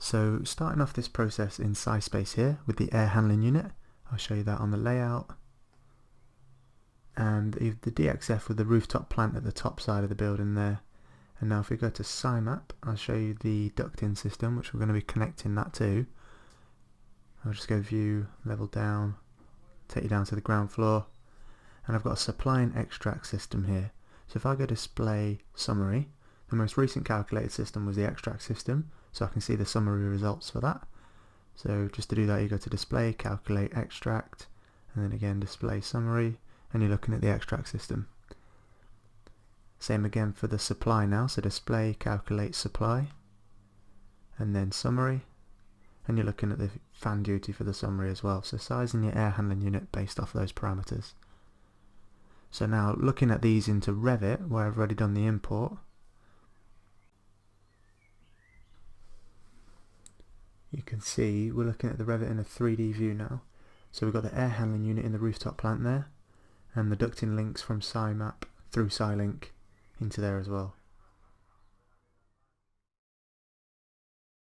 So starting off this process in Cyspace here with the air handling unit, I'll show you that on the layout, and the DXF with the rooftop plant at the top side of the building there. And now if we go to Cymap, I'll show you the ducting system, which we're going to be connecting that to. I'll just go view, level down, take you down to the ground floor, and I've got a supply and extract system here. So if I go display summary, the most recent calculated system was the extract system, so I can see the summary results for that. So just to do that, you go to display, calculate, extract, and then again display summary, and you're looking at the extract system. Same again for the supply now, so display, calculate, supply, and then summary, and you're looking at the fan duty for the summary as well, so sizing your air handling unit based off those parameters. So now looking at these into Revit, where I've already done the import, you can see we're looking at the Revit in a 3D view now. So we've got the air handling unit in the rooftop plant there, and the ducting links from Cymap through Cylink into there as well.